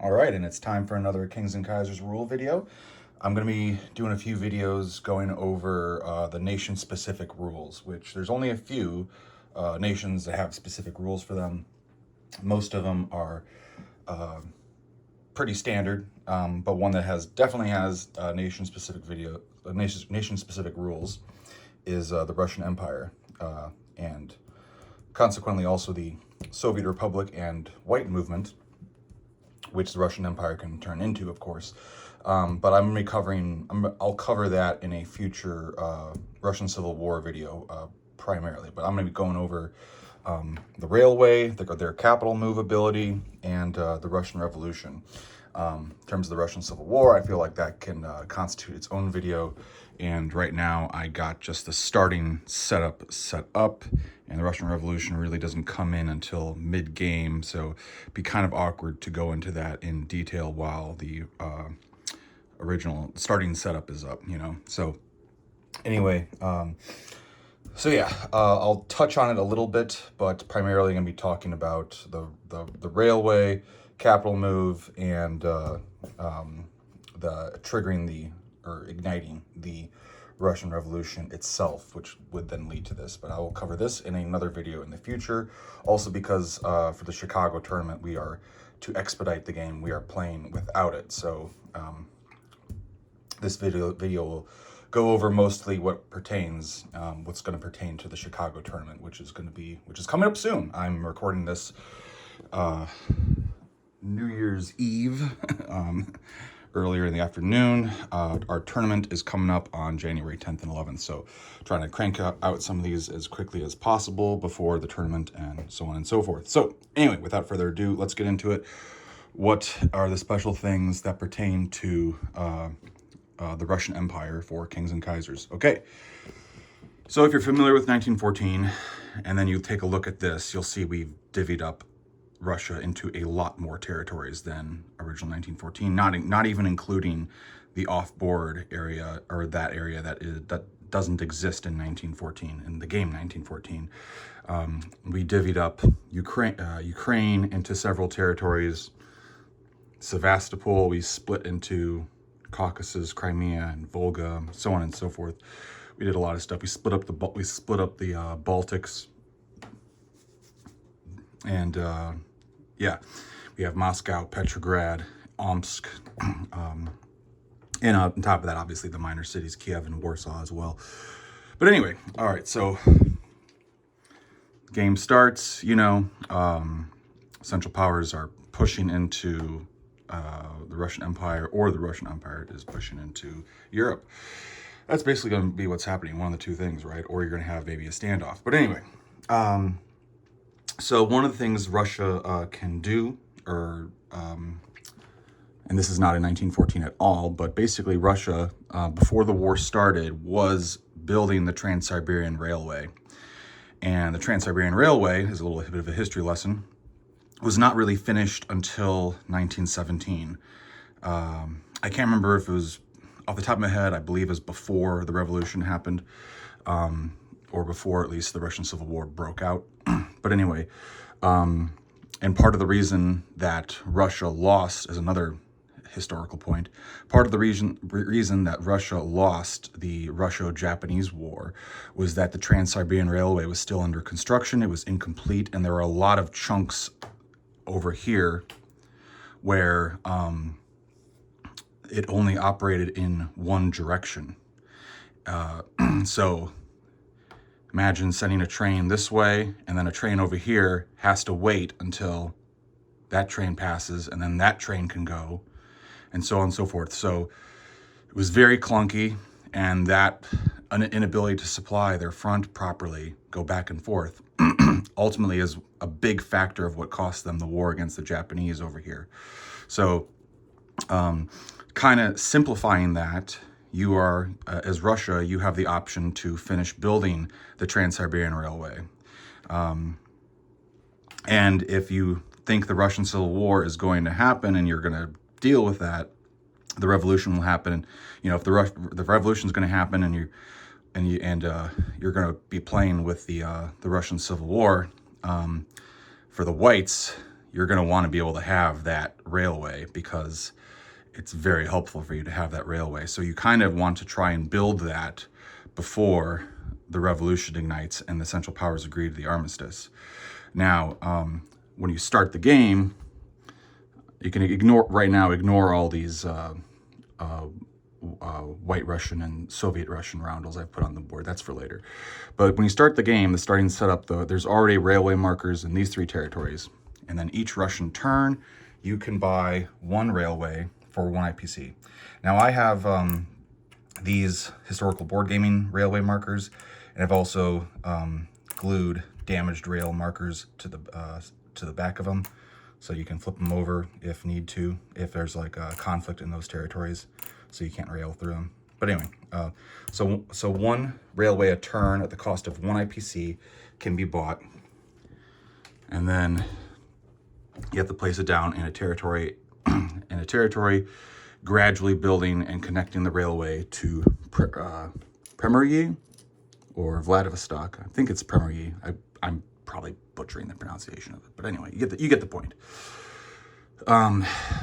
All right, and it's time for another Kings and Kaisers rule video. I'm going to be doing a few videos going over the nation-specific rules, which there's only a few nations that have specific rules for them. Most of them are pretty standard, but one that definitely has nation-specific rules is the Russian Empire, and consequently also the Soviet Republic and White Movement, which the Russian Empire can turn into, of course. But I'll cover that in a future Russian Civil War video primarily. But I'm going to be going over the railway, their capital movability, and the Russian Revolution. In terms of the Russian Civil War, I feel like that can constitute its own video. And right now, I got just the starting setup set up, and the Russian Revolution really doesn't come in until mid-game, so it'd be kind of awkward to go into that in detail while the original starting setup is up, you know? So anyway, I'll touch on it a little bit, but primarily going to be talking about the railway, capital move, and igniting the Russian Revolution itself, which would then lead to this. But I will cover this in another video in the future. Also because for the Chicago tournament, to expedite the game, we are playing without it. So this video will go over mostly what's going to pertain to the Chicago tournament, which is coming up soon. I'm recording this New Year's Eve, earlier in the afternoon. Our tournament is coming up on January 10th and 11th, so trying to crank out some of these as quickly as possible before the tournament and so on and so forth. So anyway, without further ado, let's get into it. What are the special things that pertain to the Russian Empire for Kings and Kaisers? Okay, so if you're familiar with 1914, and then you take a look at this, you'll see we've divvied up Russia into a lot more territories than original 1914, not even including the off-board area, or that area that doesn't exist in 1914, in the game 1914. We divvied up Ukraine into several territories. Sevastopol we split into Caucasus, Crimea, and Volga, so on and so forth. We did a lot of stuff. We split up the Baltics, and we have Moscow, Petrograd, Omsk, and on top of that, obviously, the minor cities, Kiev and Warsaw as well. But anyway, all right, so game starts, Central Powers are pushing into the Russian Empire, or the Russian Empire is pushing into Europe. That's basically going to be what's happening, one of the two things, right? Or you're going to have maybe a standoff. But anyway, so one of the things Russia can do, and this is not in 1914 at all, but basically Russia, before the war started, was building the Trans-Siberian Railway. And the Trans-Siberian Railway, is a little bit of a history lesson, was not really finished until 1917. I can't remember if it was, off the top of my head, I believe it was before the revolution happened, or before at least the Russian Civil War broke out. But anyway, and part of the reason that Russia lost, is another historical point, part of the reason that Russia lost the Russo-Japanese War was that the Trans-Siberian Railway was still under construction, it was incomplete, and there were a lot of chunks over here where it only operated in one direction. So imagine sending a train this way, and then a train over here has to wait until that train passes, and then that train can go, and so on and so forth. So it was very clunky, and that inability to supply their front properly, go back and forth, ultimately is a big factor of what cost them the war against the Japanese over here. So kind of simplifying that, you are, as Russia, you have the option to finish building the Trans-Siberian Railway. And if you think the Russian Civil War is going to happen and you're going to deal with that, the revolution will happen. If the revolution is going to happen and you're going to be playing with the Russian Civil War, for the whites, you're going to want to be able to have that railway because it's very helpful for you to have that railway. So you kind of want to try and build that before the revolution ignites and the Central Powers agree to the armistice. Now, when you start the game, you can ignore all these White Russian and Soviet Russian roundels I've put on the board. That's for later. But when you start the game, the starting setup, there's already railway markers in these 3 territories. And then each Russian turn, you can buy 1 railway for 1 IPC. Now I have these historical board gaming railway markers, and I've also glued damaged rail markers to the back of them, so you can flip them over if need to, if there's like a conflict in those territories, so you can't rail through them. But anyway, so 1 railway a turn at the cost of 1 IPC can be bought, and then you have to place it down in a territory, gradually building and connecting the railway to Premorye or Vladivostok. I think it's Premorye. I'm probably butchering the pronunciation of it, but anyway, you get the point.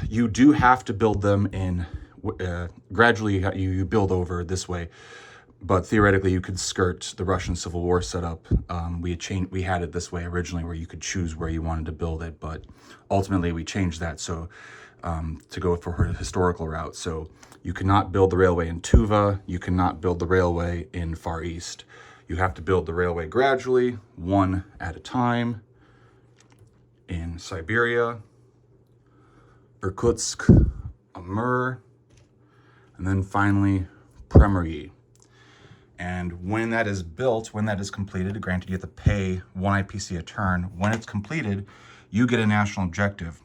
You do have to build them in gradually. You build over this way, but theoretically you could skirt the Russian Civil War setup. We had it this way originally, where you could choose where you wanted to build it, but ultimately we changed that so to go for her historical route. So you cannot build the railway in Tuva. You cannot build the railway in Far East. You have to build the railway gradually, 1 at a time, in Siberia, Irkutsk, Amur, and then finally Premorye. And when that is built, when that is completed, granted you have to pay 1 IPC a turn. When it's completed, you get a national objective,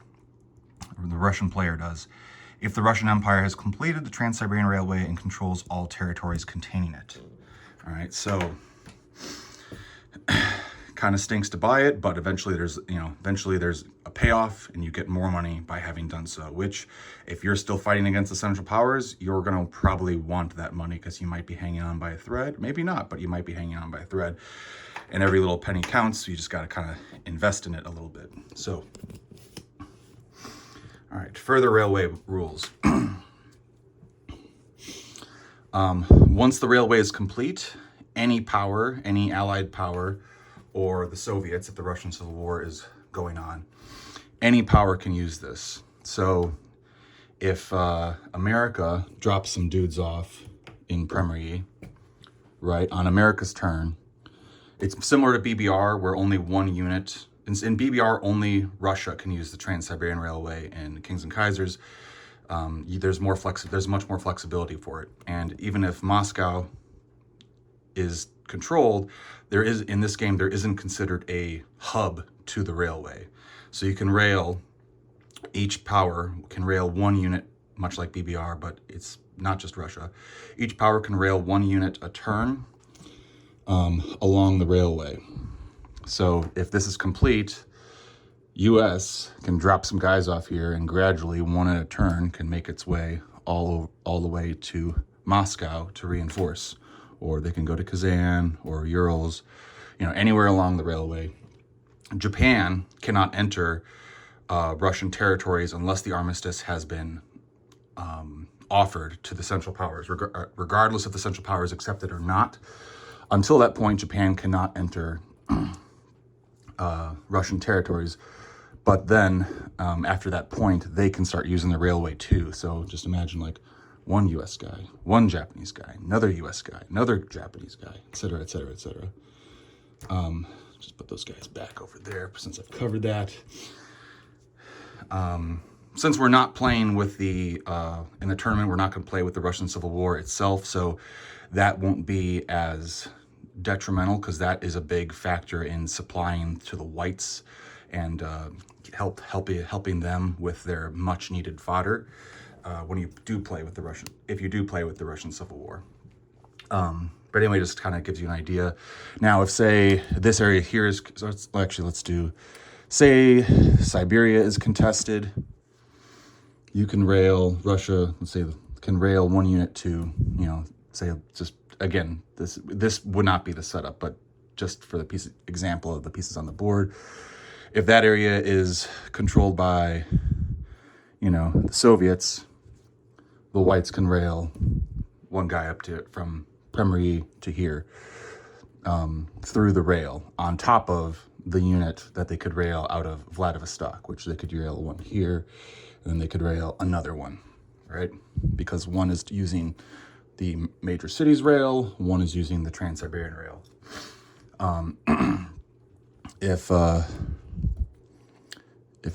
or the Russian player does, if the Russian Empire has completed the Trans-Siberian Railway and controls all territories containing it. All right, so kind of stinks to buy it, but eventually there's a payoff and you get more money by having done so, which if you're still fighting against the Central Powers, you're going to probably want that money because you might be hanging on by a thread. Maybe not, but you might be hanging on by a thread, and every little penny counts, so you just got to kind of invest in it a little bit. So, all right, further railway rules. Once the railway is complete, any power, any allied power, or the Soviets, if the Russian Civil War is going on, any power can use this. So if America drops some dudes off in Premorye, right, on America's turn, it's similar to BBR, where only 1 unit, in BBR, only Russia can use the Trans-Siberian Railway. In Kings and Kaisers, there's much more flexibility for it. And even if Moscow is controlled, in this game there isn't considered a hub to the railway. So you can rail, each power can rail 1 unit, much like BBR, but it's not just Russia. Each power can rail 1 unit a turn along the railway. So if this is complete, US can drop some guys off here, and gradually, 1 at a turn, can make its way all the way to Moscow to reinforce. Or they can go to Kazan or Urals, anywhere along the railway. Japan cannot enter Russian territories unless the armistice has been offered to the Central Powers, regardless if the Central Powers accept it or not. Until that point, Japan cannot enter Russian territories. But then, after that point, they can start using the railway too. So just imagine, like, 1 US guy, 1 Japanese guy, another US guy, another Japanese guy, et cetera, et cetera, et cetera. Just put those guys back over there since I've covered that. Since we're not playing with in the tournament, we're not going to play with the Russian Civil War itself, so that won't be as detrimental, because that is a big factor in supplying to the whites and helping them with their much needed fodder. When you do play with the Russian Civil War. But anyway, just kind of gives you an idea. Now, if, say, this area here is, let's do, say Siberia is contested, you can rail, Russia, let's say, can rail 1 unit to, say, just, again, this would not be the setup, but just for the example of the pieces on the board, if that area is controlled by, you know, the Soviets, the whites can rail one guy up to from Primory to here through the rail on top of the unit that they could rail out of Vladivostok, which they could rail one here, and then they could rail another one, right? Because one is using the major cities rail, one is using the Trans-Siberian rail. If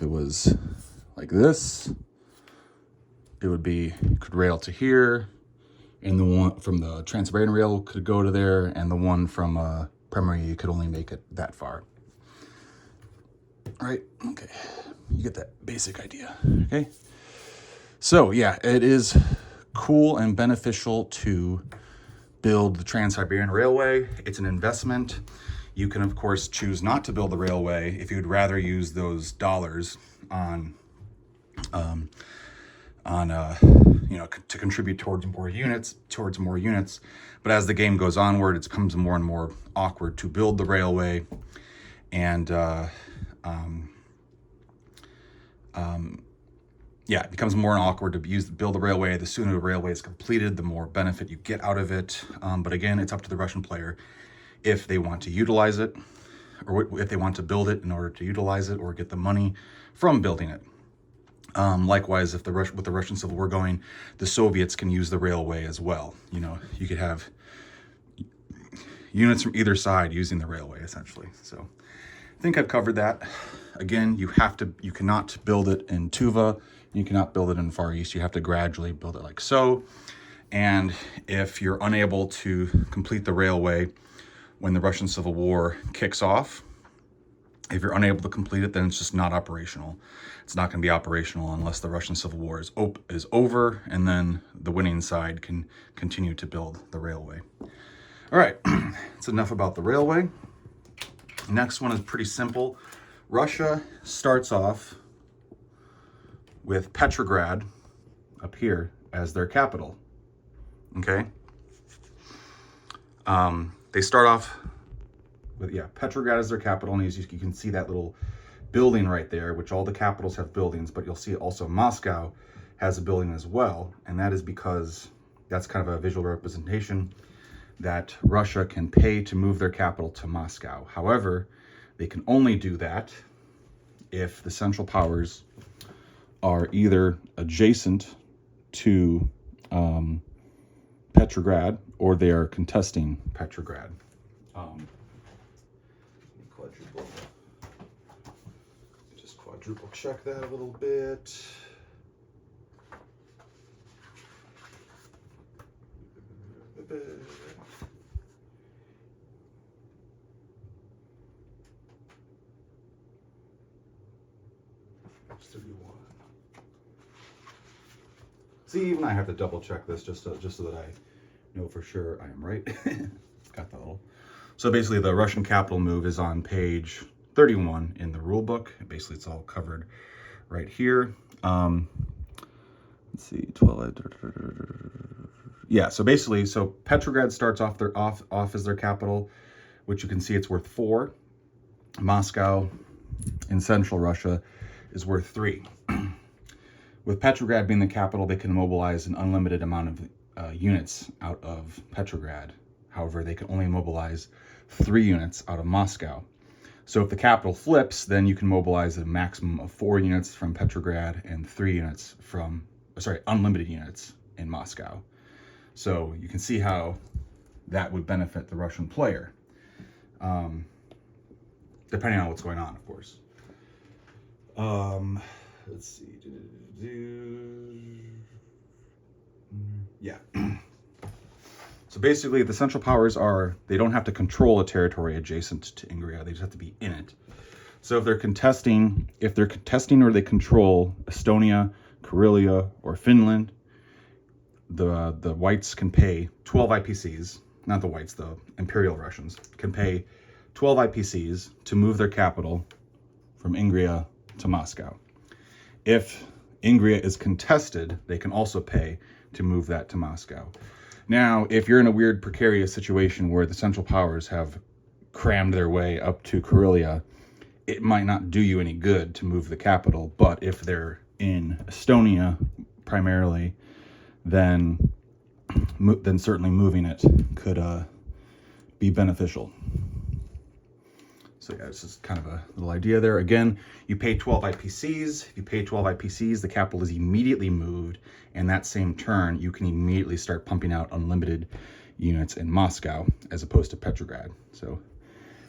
it was like this, it would be, could rail to here, and the one from the Trans-Siberian rail could go to there, and the one from Primory could only make it that far. Right? Okay. You get that basic idea. Okay. So yeah, it is cool and beneficial to build the Trans-Siberian Railway. It's an investment. You can, of course, choose not to build the railway if you'd rather use those dollars on you know, to contribute towards more units. But as the game goes onward, it becomes more and more awkward to build the railway, and yeah, it becomes more awkward to build the railway. The sooner the railway is completed, the more benefit you get out of it. But again, it's up to the Russian player if they want to utilize it, or if they want to build it in order to utilize it, or get the money from building it. Likewise, if with the Russian Civil War going, the Soviets can use the railway as well. You know, you could have units from either side using the railway, essentially. So I think I've covered that. Again, you cannot build it in Tuva. You cannot build it in Far East. You have to gradually build it like so. And if you're unable to complete the railway when the Russian Civil War kicks off, if you're unable to complete it, then it's just not operational. It's not going to be operational unless the Russian Civil War is over, and then the winning side can continue to build the railway. All right, that's enough about the railway. Next one is pretty simple. Russia starts off with Petrograd up here as their capital. Okay. They start off with, Petrograd as their capital, and you can see that little building right there, which all the capitals have buildings, but you'll see also Moscow has a building as well, and that is because that's kind of a visual representation that Russia can pay to move their capital to Moscow. However, they can only do that if the Central Powers are either adjacent to Petrograd or they are contesting Petrograd. Just quadruple check that a little bit. See, even I have to double check this just so that I know for sure I am right. Got that little. So basically, the Russian capital move is on page 31 in the rule book. Basically, it's all covered right here. Let's see, 12. Yeah. So basically, Petrograd starts off as their capital, which you can see it's worth 4. Moscow in central Russia is worth 3. With Petrograd being the capital, they can mobilize an unlimited amount of units out of Petrograd. However, they can only mobilize 3 units out of Moscow. So if the capital flips, then you can mobilize a maximum of 4 units from Petrograd and 3 units from, unlimited units in Moscow. So you can see how that would benefit the Russian player, depending on what's going on, of course. Let's see. Yeah. So basically, the Central Powers they don't have to control a territory adjacent to Ingria. They just have to be in it. So if they're contesting or they control Estonia, Karelia, or Finland, the whites can pay 12 IPCs, not the whites, the Imperial Russians, can pay 12 IPCs to move their capital from Ingria to Moscow. If Ingria is contested, they can also pay to move that to Moscow. Now, if you're in a weird precarious situation where the Central Powers have crammed their way up to Karelia, it might not do you any good to move the capital, but if they're in Estonia primarily, then certainly moving it could be beneficial. So yeah, it's just kind of a little idea there. Again, you pay 12 IPCs. If you pay 12 IPCs, the capital is immediately moved, and that same turn, you can immediately start pumping out unlimited units in Moscow as opposed to Petrograd. So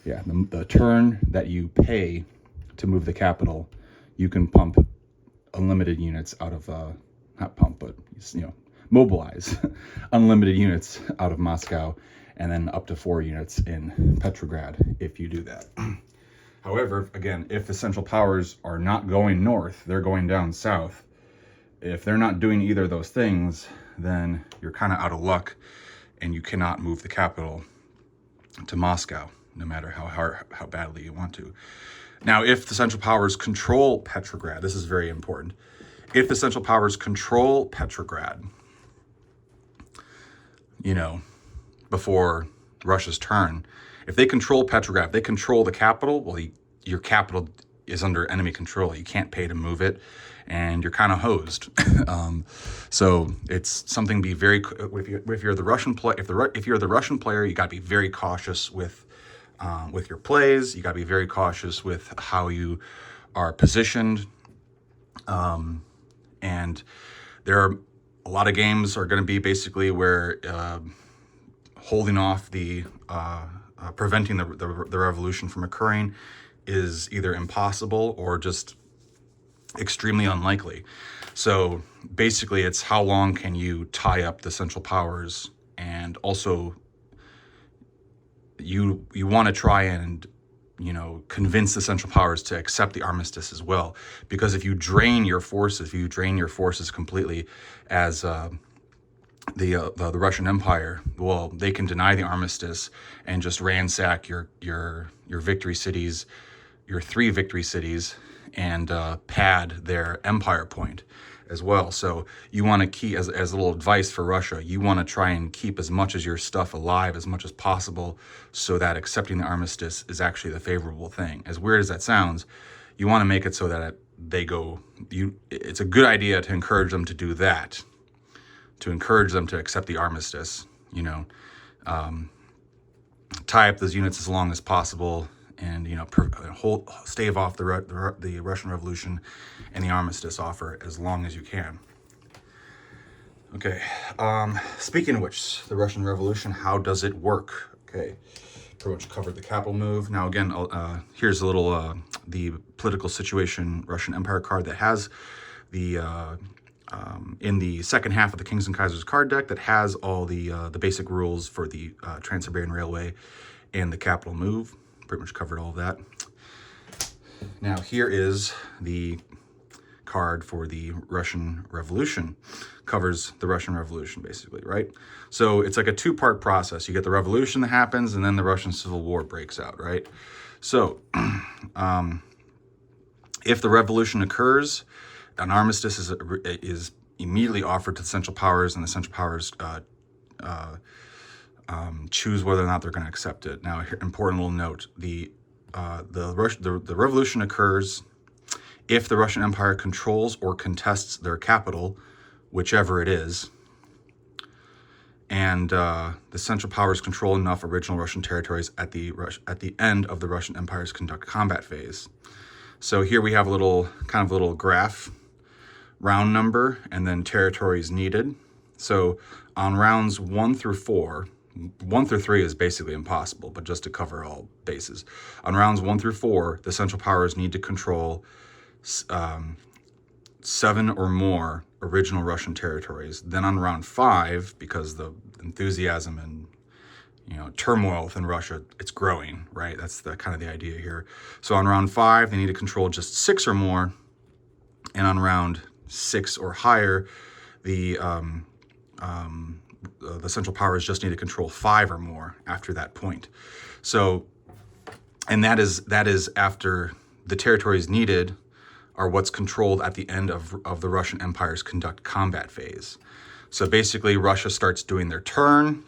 yeah, the turn that you pay to move the capital, you can pump unlimited units out of, not pump, but, you know, mobilize unlimited units out of Moscow, and then up to 4 units in Petrograd if you do that. However, again, if the Central Powers are not going north, they're going down south. If they're not doing either of those things, then you're kind of out of luck, and you cannot move the capital to Moscow, no matter how badly you want to. Now, if the Central Powers control Petrograd, this is very important. If the Central Powers control Petrograd, you know, before Russia's turn, if they control Petrograd, if they control the capital, well, your capital is under enemy control. You can't pay to move it, and you're kind of hosed. So it's something to be very. If you're the Russian player, if you're the Russian player, you got to be very cautious with your plays. You got to be very cautious with how you are positioned. And there are a lot of games are going to be basically where holding off preventing the revolution from occurring is either impossible or just extremely unlikely. So basically, it's how long can you tie up the Central Powers, and also you want to try and, you know, convince the Central Powers to accept the armistice as well, because if you drain your forces completely as the Russian Empire, well, they can deny the armistice and just ransack your victory cities, your 3 victory cities, and pad their empire point as well. So you want to keep, as a little advice for Russia, you want to try and keep as much of your stuff alive as much as possible, so that accepting the armistice is actually the favorable thing. As weird as that sounds, you want to make it so that it's a good idea to encourage them to do that, to encourage them to accept the armistice, you know, tie up those units as long as possible, and, you know, stave off the Russian Revolution and the armistice offer as long as you can. Okay, speaking of which, the Russian Revolution, how does it work? Okay, pretty much covered the capital move. Now again, here's a little the political situation Russian Empire card that has the in the second half of the Kings and Kaisers card deck, that has all the basic rules for the Trans-Siberian Railway and the capital move. Pretty much covered all of that. Now here is the card for the Russian Revolution. Covers the Russian Revolution basically, right? So it's like a 2-part process. You get the revolution that happens, and then the Russian Civil War breaks out, right? So if the revolution occurs, an armistice is immediately offered to the Central Powers, and the Central Powers choose whether or not they're going to accept it. Now, here, important little note: the revolution occurs if the Russian Empire controls or contests their capital, whichever it is, and the Central Powers control enough original Russian territories at the end of the Russian Empire's conduct combat phase. So here we have a little graph, round number, and then territories needed. So on rounds 1 through 4, 1 through 3 is basically impossible, but just to cover all bases. On rounds 1 through 4, the Central Powers need to control 7 or more original Russian territories. Then on round 5, because the enthusiasm and, you know, turmoil within Russia, it's growing, right? That's the kind of the idea here. So on round 5, they need to control just 6 or more, and on round 6 or higher, the Central Powers just need to control 5 or more after that point. So, and that is after the territories needed are what's controlled at the end of the Russian Empire's conduct combat phase. So basically, Russia starts doing their turn.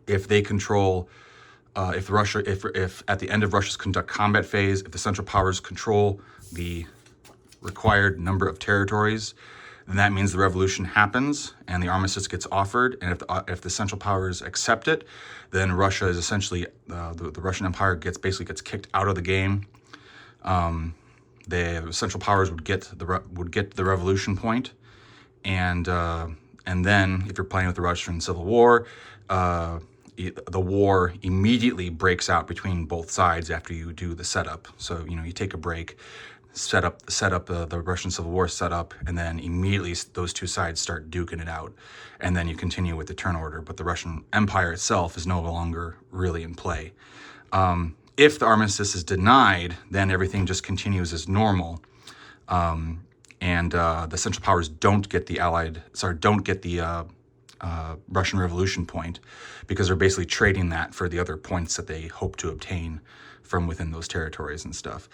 If they control, if at the end of Russia's conduct combat phase, if the Central Powers control the required number of territories, then that means the revolution happens and the armistice gets offered. And if the Central Powers accept it, then Russia is essentially the Russian Empire basically gets kicked out of the game. The Central Powers would get the revolution point, and then if you're playing with the Russian Civil War, the war immediately breaks out between both sides after you do the setup. So you take a break, set up the Russian Civil War setup, and then immediately those two sides start duking it out, and then you continue with the turn order. But the Russian Empire itself is no longer really in play. If the armistice is denied, then everything just continues as normal, and the Central Powers don't get the Russian Revolution point, because they're basically trading that for the other points that they hope to obtain from within those territories and stuff.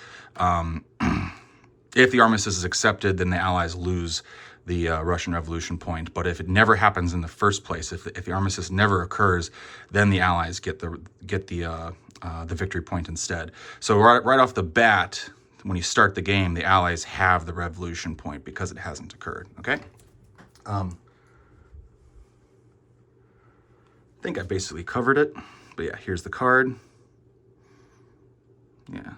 If the armistice is accepted, then the Allies lose the Russian Revolution point. But if it never happens in the first place, if the armistice never occurs, then the Allies get the victory point instead. So right off the bat, when you start the game, the Allies have the Revolution point because it hasn't occurred. Okay. I think I basically covered it, but yeah, here's the card. Yeah.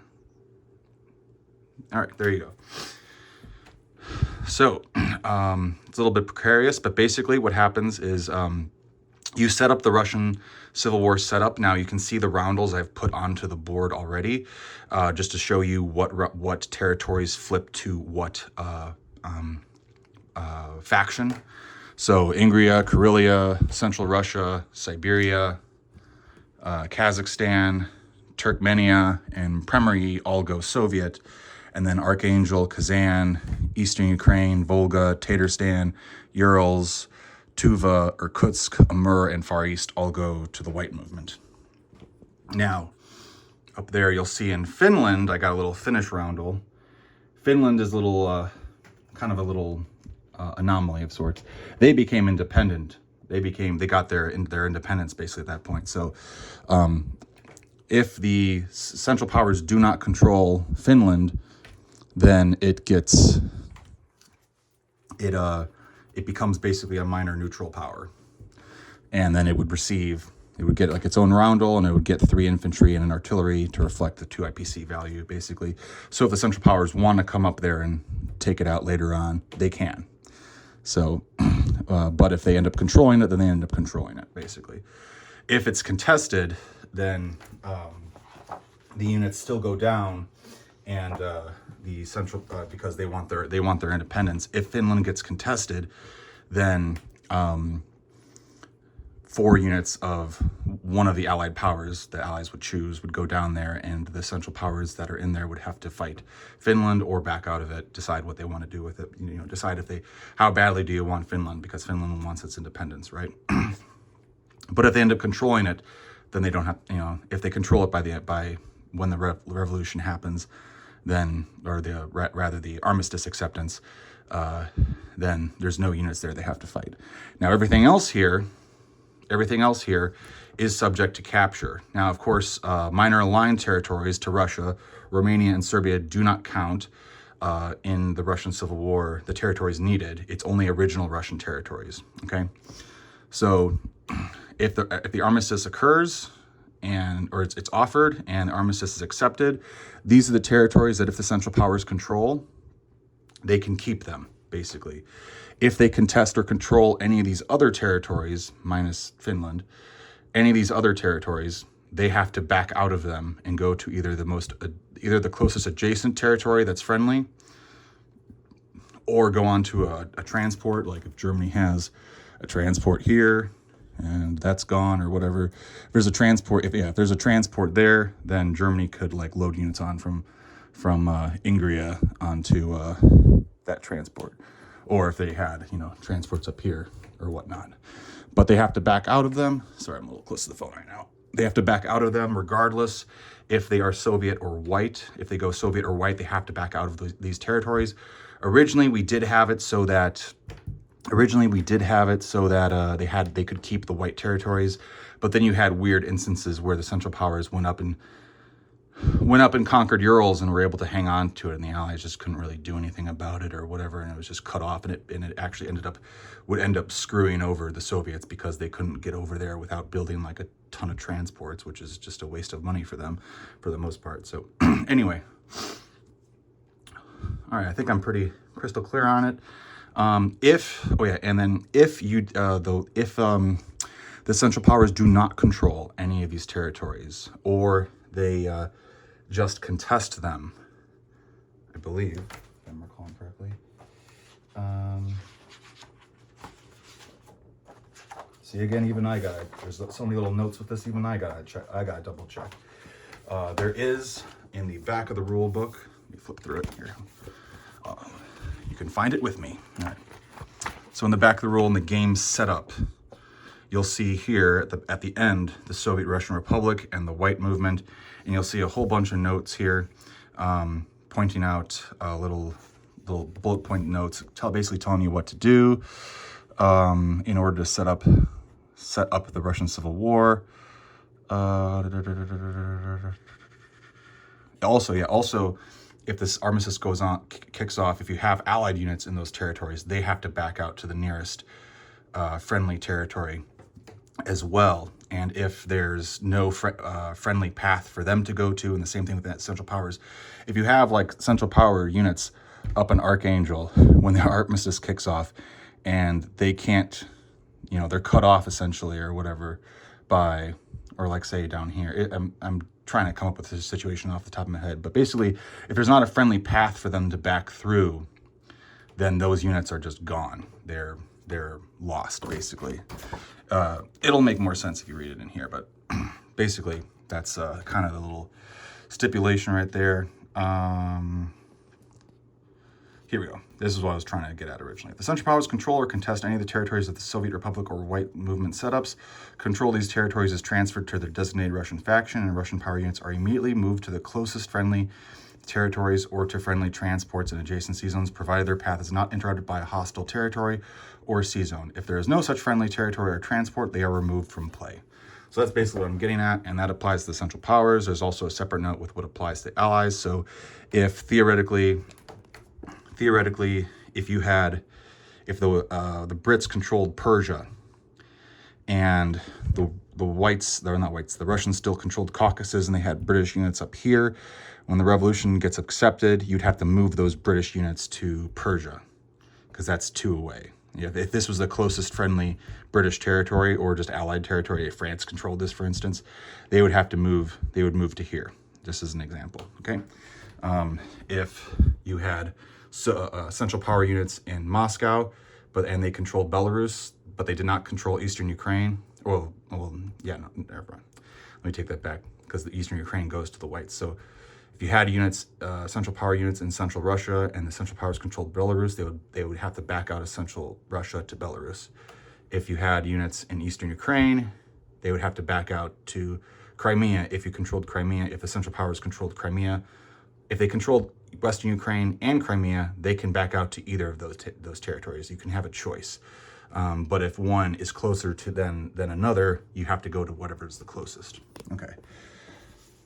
All right, there you go. So it's a little bit precarious, but basically what happens is you set up the Russian Civil War setup. Now you can see the roundels I've put onto the board already, just to show you what territories flip to what faction. So Ingria, Karelia, Central Russia, Siberia, Kazakhstan, Turkmenia, and Primory all go Soviet. And then Archangel, Kazan, Eastern Ukraine, Volga, Tatarstan, Urals, Tuva, Irkutsk, Amur, and Far East all go to the White Movement. Now, up there you'll see in Finland, I got a little Finnish roundel. Finland is a little, kind of a little anomaly of sorts. They became independent. They got their independence basically at that point. So if the Central Powers do not control Finland, then it becomes basically a minor neutral power. And then it would get like its own roundel, and it would get 3 infantry and an artillery to reflect the 2 IPC value, basically. So if the Central Powers want to come up there and take it out later on, they can. So, but if they end up controlling it, then they end up controlling it, basically. If it's contested, then the units still go down, and the central because they want their independence. If Finland gets contested, then 4 units of one of the Allied powers the Allies would choose would go down there, and the Central Powers that are in there would have to fight Finland or back out of it, decide what they want to do with it. Decide how badly do you want Finland, because Finland wants its independence, right? But if they end up controlling it, then they don't have, if they control it by when the revolution happens, then, or the armistice acceptance, then there's no units there they have to fight. Now everything else here is subject to capture. Now, of course, minor aligned territories to Russia, Romania, and Serbia do not count in the Russian Civil War, the territories needed. It's only original Russian territories, okay? So if the armistice occurs, or it's offered and the armistice is accepted, these are the territories that if the Central Powers control, they can keep them, basically. If they contest or control any of these other territories, minus Finland, any of these other territories, they have to back out of them and go to either the closest adjacent territory that's friendly, or go on to a transport. Like if Germany has a transport here, and that's gone or whatever. If there's a transport, if there's a transport there, then Germany could load units on from Ingria onto that transport, or if they had transports up here or whatnot. But they have to back out of them. Sorry, I'm a little close to the phone right now. They have to back out of them regardless if they are Soviet or white. If they go Soviet or white, they have to back out of these territories. Originally, we did have it so that they could keep the white territories, but then you had weird instances where the Central Powers went up and went up and conquered Urals and were able to hang on to it, and the Allies just couldn't really do anything about it or whatever, and it was just cut off, and it actually would end up screwing over the Soviets because they couldn't get over there without building like a ton of transports, which is just a waste of money for them for the most part. So anyway, all right, I think I'm pretty crystal clear on it. If the Central Powers do not control any of these territories, or they just contest them, I believe, if I'm recalling correctly. See, again, even I got it. There's so many little notes with this, even I got to double check. There is, in the back of the rule book, let me flip through it here. You can find it with me. All right. So in the back of the rule, in the game setup, you'll see here at the end, the Soviet Russian Republic and the White Movement, and you'll see a whole bunch of notes here pointing out little bullet point notes, basically telling you what to do in order to set up the Russian Civil War. Also, if this armistice kicks off, if you have Allied units in those territories, they have to back out to the nearest friendly territory as well. And if there's no friendly path for them to go to, and the same thing with the Central Powers, if you have like Central Power units up in Archangel when the armistice kicks off and they can't, they're cut off essentially or whatever by, or like say down here, I'm trying to come up with this situation off the top of my head, but basically if there's not a friendly path for them to back through, then those units are just gone. They're lost, basically. It'll make more sense if you read it in here, but basically that's kind of the little stipulation right there. Here we go. This is what I was trying to get at originally. If the Central Powers control or contest any of the territories of the Soviet Republic or White Movement setups, control of these territories is transferred to their designated Russian faction, and Russian power units are immediately moved to the closest friendly territories or to friendly transports in adjacent sea zones, provided their path is not interrupted by a hostile territory or sea zone. If there is no such friendly territory or transport, they are removed from play. So that's basically what I'm getting at, and that applies to the Central Powers. There's also a separate note with what applies to the Allies. So if theoretically, if the Brits controlled Persia and the Russians still controlled Caucasus and they had British units up here, when the revolution gets accepted, you'd have to move those British units to Persia because that's 2 away. If this was the closest friendly British territory or just Allied territory, if France controlled this, for instance, they would move to here, just as an example, okay? If you had Central Power units in Moscow, and they controlled Belarus, but they did not control Eastern Ukraine, never mind. Let me take that back, because the Eastern Ukraine goes to the Whites. So if you had units, Central Power units in Central Russia, and the Central Powers controlled Belarus, they would have to back out of Central Russia to Belarus. If you had units in Eastern Ukraine, they would have to back out to Crimea if you controlled Crimea. If the Central Powers controlled Crimea, if they controlled Western Ukraine and Crimea, they can back out to either of those territories. You can have a choice. But if one is closer to than another, you have to go to whatever is the closest. Okay.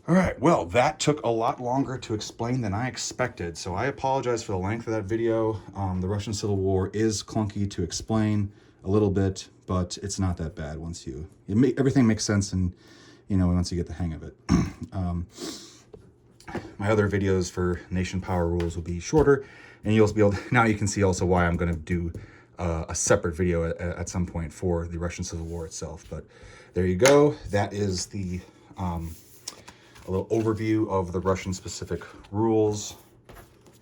All right, well, that took a lot longer to explain than I expected, so I apologize for the length of that video. The Russian Civil War is clunky to explain a little bit, but it's not that bad once everything makes sense, and once you get the hang of it. My other videos for nation power rules will be shorter, and you'll be able to, now you can see also why I'm going to do a separate video at some point for the Russian Civil War itself. But there you go. That is the a little overview of the Russian specific rules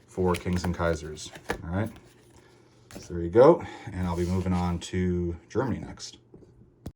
for Kings and Kaisers. All right, so there you go, and I'll be moving on to Germany next.